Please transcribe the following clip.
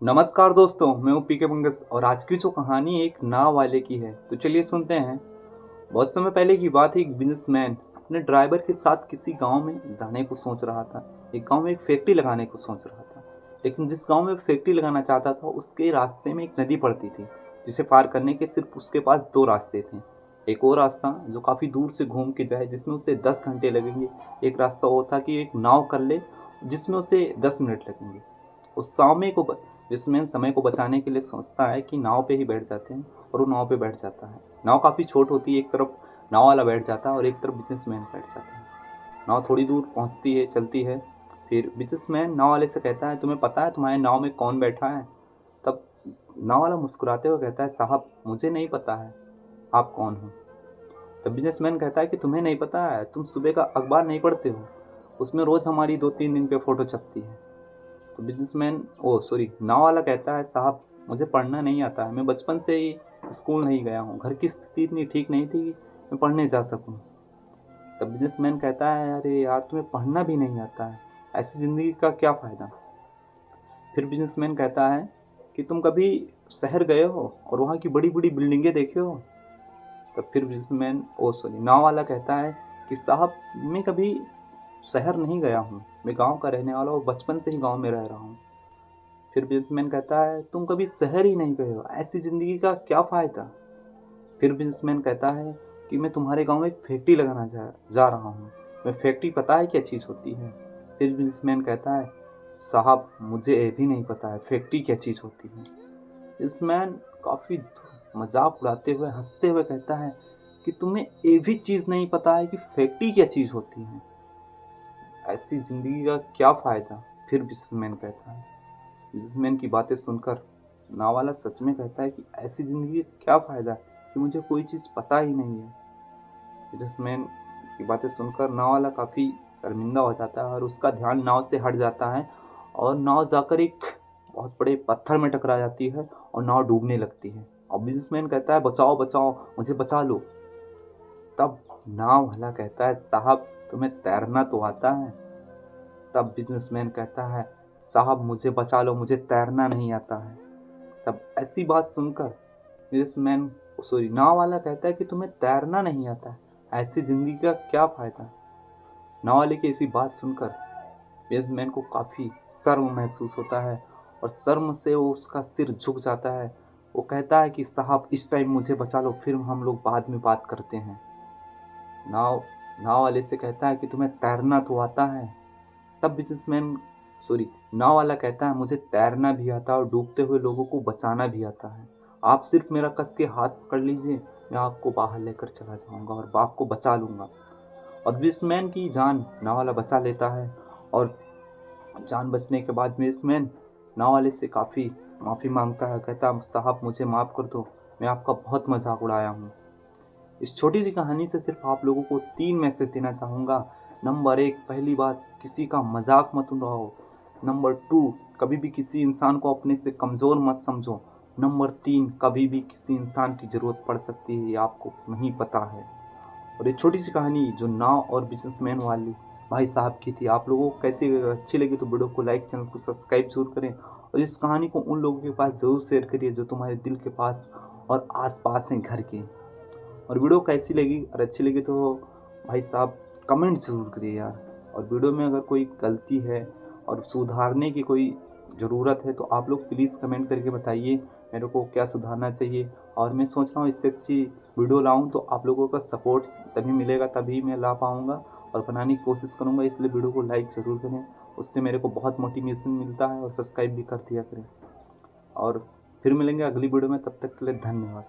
नमस्कार दोस्तों, मैं हूँ पीके पंकज और आज की जो कहानी एक नाव वाले की है। तो चलिए सुनते हैं। बहुत समय पहले की बात है। एक बिजनेसमैन अपने ड्राइवर के साथ किसी गांव में जाने को सोच रहा था। एक गांव में एक फैक्ट्री लगाने को सोच रहा था, लेकिन जिस गांव में फैक्ट्री लगाना चाहता था उसके रास्ते में एक नदी पड़ती थी, जिसे पार करने के सिर्फ उसके पास दो रास्ते थे। एक और रास्ता जो काफ़ी दूर से घूम के जाए, जिसमें उसे 10 घंटे लगेंगे। एक रास्ता वो था कि एक नाव कर ले, जिसमें उसे 10 मिनट लगेंगे। उस समय को जिसमें समय को बचाने के लिए सोचता है कि नाव पे ही बैठ जाते हैं, और वो नाव पे बैठ जाता है। नाव काफ़ी छोट होती है, एक तरफ नाव वाला बैठ जाता है और एक तरफ बिजनेसमैन बैठ जाता है। नाव थोड़ी दूर पहुंचती है, चलती है। फिर बिजनेसमैन नाव वाले से कहता है, तुम्हें पता है तुम्हारे नाव में कौन बैठा है? तब नाव वाला मुस्कुराते हुए कहता है, साहब मुझे नहीं पता है, आप कौन हो? तब बिजनेसमैन कहता है कि तुम्हें नहीं पता है, तुम सुबह का अखबार नहीं पढ़ते हो? उसमें रोज़ हमारी 2-3 दिन पे फ़ोटो छपती है। तो बिजनेसमैन ओ सॉरी नाव वाला कहता है, साहब मुझे पढ़ना नहीं आता है, मैं बचपन से ही स्कूल नहीं गया हूँ, घर की स्थिति इतनी ठीक नहीं थी कि मैं पढ़ने जा सकूँ। तब बिजनेसमैन कहता है, अरे यार तुम्हें पढ़ना भी नहीं आता है, ऐसी ज़िंदगी का क्या फ़ायदा? फिर बिजनेसमैन कहता है कि तुम कभी शहर गए हो और वहाँ की बड़ी बड़ी बिल्डिंगें देखे हो? तब फिर बिजनेसमैन ओ सॉरी नाव वाला कहता है कि साहब मैं कभी शहर नहीं गया हूँ, मैं गांव का रहने वाला हूँ, बचपन से ही गांव में रह रहा हूँ। फिर बिजनेसमैन कहता है, तुम कभी शहर ही नहीं गए हो, ऐसी ज़िंदगी का क्या फ़ायदा? फिर बिजनेसमैन कहता है कि मैं तुम्हारे गांव में एक फैक्ट्री लगाना जा रहा हूँ। मैं फैक्ट्री पता है क्या चीज़ होती है? फिर बिजनेसमैन कहता है, साहब मुझे ये भी नहीं पता है फैक्ट्री क्या चीज़ होती है। बिजनेसमैन काफ़ी मजाक उड़ाते हुए हंसते हुए कहता है कि तुम्हें ये भी चीज़ नहीं पता है कि फैक्ट्री क्या चीज़ होती है, ऐसी ज़िंदगी का क्या फ़ायदा? फिर बिजनेसमैन कहता है। बिजनेसमैन की बातें सुनकर नाव वाला सच में कहता है कि ऐसी ज़िंदगी का क्या फ़ायदा कि मुझे कोई चीज़ पता ही नहीं है। बिजनेसमैन की बातें सुनकर नाव वाला काफ़ी शर्मिंदा हो जाता है और उसका ध्यान नाव से हट जाता है, और नाव जाकर एक बहुत बड़े पत्थर में टकरा जाती है और नाव डूबने लगती है। और बिजनेसमैन कहता है, बचाओ बचाओ, मुझे बचा लो। तब नाव वाला कहता है, साहब तुम्हें तैरना तो आता है? तब बिजनेसमैन कहता है, साहब मुझे बचा लो, मुझे तैरना नहीं आता है। तब ऐसी बात सुनकर बिजनेसमैन सॉरी नाव वाला कहता है कि तुम्हें तैरना नहीं आता है, ऐसी ज़िंदगी का क्या फ़ायदा? नाव वाले की ऐसी बात सुनकर बिजनेसमैन को काफ़ी शर्म महसूस होता है, और शर्म से वो उसका सिर झुक जाता है। वो कहता है कि साहब इस टाइम मुझे बचा लो, फिर हम लोग बाद में बात करते हैं। नाव नाव वाले से कहता है कि तुम्हें तैरना तो आता है? तब बिजनेसमैन सॉरी नाव वाला कहता है, मुझे तैरना भी आता है और डूबते हुए लोगों को बचाना भी आता है। आप सिर्फ मेरा कस के हाथ पकड़ लीजिए, मैं आपको बाहर लेकर चला जाऊंगा और आपको बचा लूंगा। और बिजनेसमैन की जान नाव वाला बचा लेता है, और जान बचने के बाद बिजनेसमैन नाव वाले से काफ़ी माफ़ी मांगता है, कहता है, साहब मुझे माफ़ कर दो, मैं आपका बहुत मजाक उड़ाया हूँ। इस छोटी सी कहानी से सिर्फ आप लोगों को 3 मैसेज देना चाहूँगा। नंबर 1, पहली बात, किसी का मजाक मत उड़ाओ। नंबर 2, कभी भी किसी इंसान को अपने से कमज़ोर मत समझो। नंबर 3, कभी भी किसी इंसान की ज़रूरत पड़ सकती है, ये आपको नहीं पता है। और ये छोटी सी कहानी जो नाव और बिजनेसमैन वाली भाई साहब की थी, आप लोगों को कैसी लगी? अगर अच्छी लगी तो वीडियो को लाइक, चैनल को सब्सक्राइब जरूर करें, और इस कहानी को उन लोगों के पास ज़रूर शेयर करिए जो तुम्हारे दिल के पास और आस पास हैं, घर के। और वीडियो कैसी लगी, और अच्छी लगी तो भाई साहब कमेंट ज़रूर करिए यार। और वीडियो में अगर कोई गलती है और सुधारने की कोई ज़रूरत है तो आप लोग प्लीज़ कमेंट करके बताइए मेरे को क्या सुधारना चाहिए। और मैं सोच रहा हूँ इससे अच्छी वीडियो लाऊँ, तो आप लोगों का सपोर्ट तभी मिलेगा, तभी मैं ला पाऊँगा और बनाने की कोशिश करूँगा। इसलिए वीडियो को लाइक ज़रूर करें, उससे मेरे को बहुत मोटिवेशन मिलता है, और सब्सक्राइब भी कर दिया करें। और फिर मिलेंगे अगली वीडियो में, तब तक के लिए धन्यवाद।